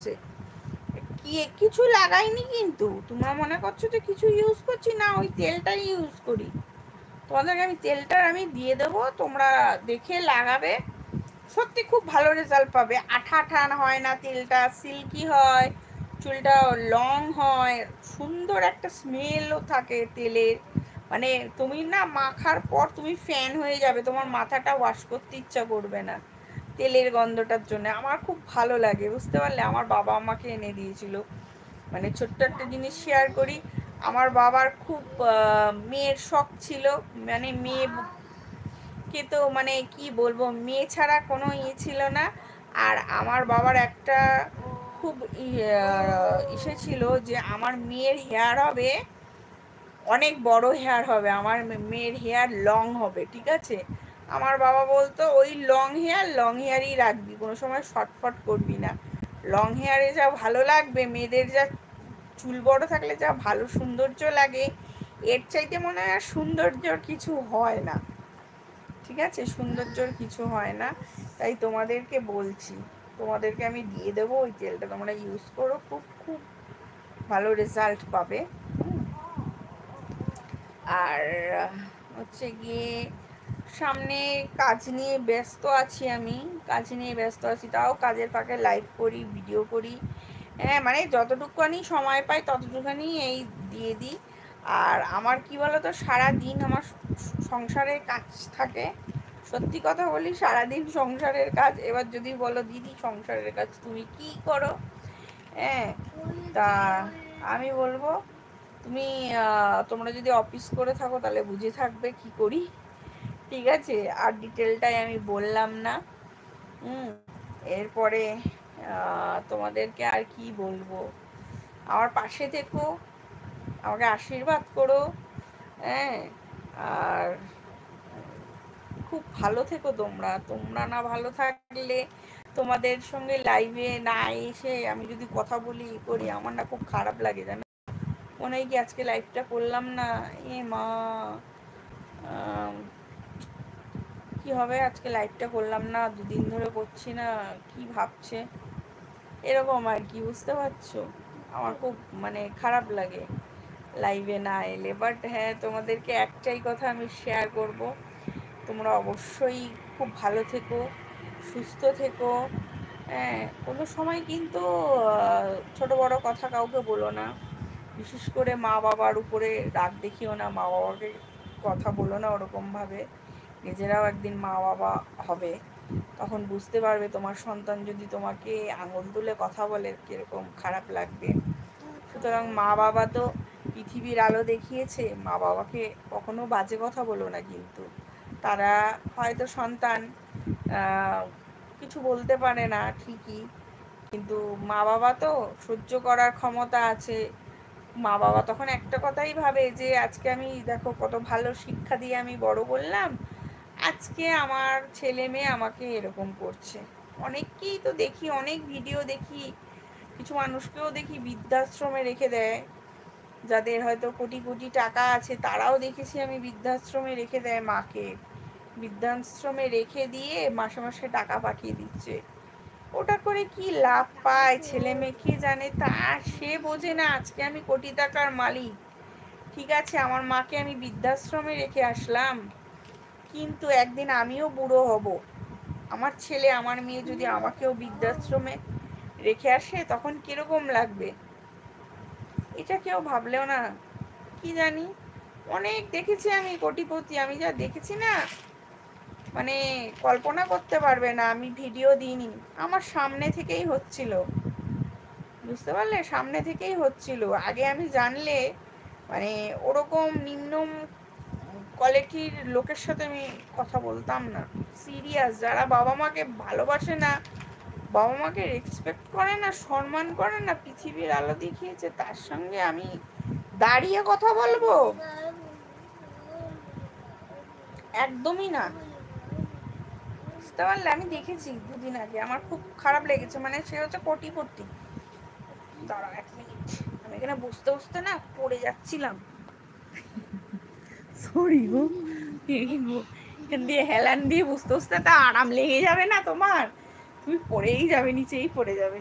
কি কিছু লাগাইনি, কিন্তু তোমরা মনে করছো যে কিছু ইউজ করছি না, ওই তেলটাই ইউজ করি। তোমাদেরকে আমি তেলটা আমি দিয়ে দেবো, তোমরা দেখে লাগাবে, সত্যি খুব ভালো রেজাল্ট পাবে। আঠা আঠা হয় না, তেলটা সিল্কি হয়, চুলটা লং হয়, সুন্দর একটা স্মেলও থাকে তেলের। মানে তুমি না মাখার পর তুমি ফ্যান হয়ে যাবে, তোমার মাথাটা ওয়াশ করতে ইচ্ছা করবে না তেলের গন্ধটার জন্য। আমার খুব ভালো লাগে, বুঝতে পারলে? আমার বাবা আমাকে এনে দিয়েছিল। মানে ছোট্ট একটা জিনিস শেয়ার করি, আমার বাবার খুব মেয়ের শখ ছিল, মানে মেয়েকে তো মানে কি বলবো, মেয়ে ছাড়া কোনো ছিল না। আর আমার বাবার একটা খুব ইসে ছিল যে আমার মেয়ের হেয়ার হবে, অনেক বড় হেয়ার হবে, আমার মেয়ের হেয়ার লং হবে, ঠিক আছে? আমার বাবা বলতো ওই লং হেয়ারই রাখবি, কোনো সময় শর্টফট করবি না, লং হেয়ারে যা ভালো লাগবে, মেয়েদের যা চুল বড় থাকলে যা ভালো সৌন্দর্য লাগে, এর চাইতে মনে হয় সৌন্দর্যর কিছু হয় না, ঠিক আছে? সৌন্দর্যর কিছু হয় না। তাই তোমাদেরকে বলছি, তোমাদেরকে আমি দিয়ে দেবো ওই তেলটা, তোমরা ইউজ করো, খুব খুব ভালো রেজাল্ট পাবে। আর হচ্ছে গিয়ে সামনে কাজ নিয়ে ব্যস্ত আছি, আমি কাজ নিয়ে ব্যস্ত আছি, তাও কাজের ফাঁকে লাইভ করি, ভিডিও করি। হ্যাঁ, মানে যতটুকুনি সময় পাই ততটুকুনি এই দিয়ে দিই। আর আমার কি বলতো, সারাদিন আমার সংসারের কাজ থাকে, সত্যি কথা বলি, সারাদিন সংসারের কাজ। এবার যদি বলো দিদি সংসারের কাজ তুমি কি করো, হ্যাঁ, তা আমি বলবো তুমি তোমরা যদি অফিস করে থাকো তাহলে বুঝে থাকবে কি করি, ঠিক আছে? আর ডিটেলটাই আমি বললাম না। এরপরে তোমাদেরকে আর কি বলবো, আমার পাশে থেকো, আমাকে আশীর্বাদ করো, হ্যাঁ। আর খুব ভালো থেকো তোমরা, তোমরা না ভালো থাকলে, তোমাদের সঙ্গে লাইভে না এসে আমি যদি কথা বলি করি, আমার না খুব খারাপ লাগে, জানো? মনে হয় কি আজকে লাইভটা করলাম না, এ মা কি হবে, আজকে লাইভটা করলাম না, দুদিন ধরে করছি না, কি ভাবছে, এরকম আর কি, বুঝতে পারছো? আমার খুব মানে খারাপ লাগে লাইভে না এলে। বাট হ্যাঁ, তোমাদেরকে একটাই কথা আমি শেয়ার করব, তোমরা অবশ্যই খুব ভালো থেকো, সুস্থ থেকো, হ্যাঁ। কোনো সময় কিন্তু ছোট বড় কথা কাউকে বলো না, বিশেষ করে মা বাবার উপরে রাগ দেখিও না, মা বাবাকে কথা বলো না ওরকমভাবে। নিজেরাও একদিন মা বাবা হবে, তখন বুঝতে পারবে তোমার সন্তান যদি তোমাকে আঙুল তুলে কথা বলে কিরকম খারাপ লাগবে। সুতরাং মা বাবা তো পৃথিবীর আলো দেখিয়েছে, মা বাবাকে কখনো বাজে কথা বলো না, কিন্তু তারা হয়তো সন্তান কিছু বলতে পারে না ঠিকই, কিন্তু মা বাবা তো সহ্য করার ক্ষমতা আছে। মা বাবা তখন একটা কথাই ভাবে যে আজকে আমি দেখো কত ভালো শিক্ষা দিয়ে আমি বড় করলাম, আজকে আমার ছেলে মেয়ে আমাকে এরকম করছে। অনেককেই তো দেখি, অনেক ভিডিও দেখি, কিছু মানুষকেও দেখি বৃদ্ধাশ্রমে রেখে দেয়, যাদের হয়তো কোটি কোটি টাকা আছে, তারাও দেখেছি আমি বৃদ্ধাশ্রমে রেখে দেয় মাকে, বৃদ্ধাশ্রমে রেখে দিয়ে মাসে মাসে টাকা পাঠিয়ে দিচ্ছে। ওটা করে কি লাভ পায় ছেলে মেয়ে কি জানে, তা সে বোঝে না আজকে আমি কোটি টাকার মালিক, ঠিক আছে, আমার মাকে আমি বৃদ্ধাশ্রমে রেখে আসলাম, কিন্তু একদিন আমিও বুড়ো হব, আমার ছেলে আমার মেয়ে যদি আমাকেও বৃদ্ধাশ্রমে রেখে আসে তখন কিরকম লাগবে, এটা কেউ ভাবলেও না। কি জানি, অনেক দেখেছি আমি কোটিপতি, আমি যা দেখেছি না, মানে কল্পনা করতে পারবে না। আমি ভিডিও দিইনি, আমার সামনে থেকেই হচ্ছিল, বুঝতে পারলে? সামনে থেকেই হচ্ছিল। আগে আমি জানলে মানে ওরকম নিম্ন কোয়ালিটির লোকের সাথে আমি কথা বলতাম না, সিরিয়াস, যারা বাবা মাকে ভালোবাসে না, বাবা মাকে রেসপেক্ট করে না, সম্মান করে না, পৃথিবীর আলো দেখিয়েছে, তার সঙ্গে আমি দাঁড়িয়ে কথা বলবো? একদমই না, বুঝতে পারলে? আমি দেখেছি দুদিন আগে, আমার খুব খারাপ লেগেছে, মানে সে হচ্ছে কোটিপতি। দাঁড়াও 1 মিনিট, আমি এখানে বসতে বসতে না পড়ে যাচ্ছিলাম, সরি গো, এখান দিয়ে হেলান দিয়ে বসতে বসতে তা আরাম লেগে যাবে না তোমার, তুমি পড়েই যাবে, নিচেই পড়ে যাবে।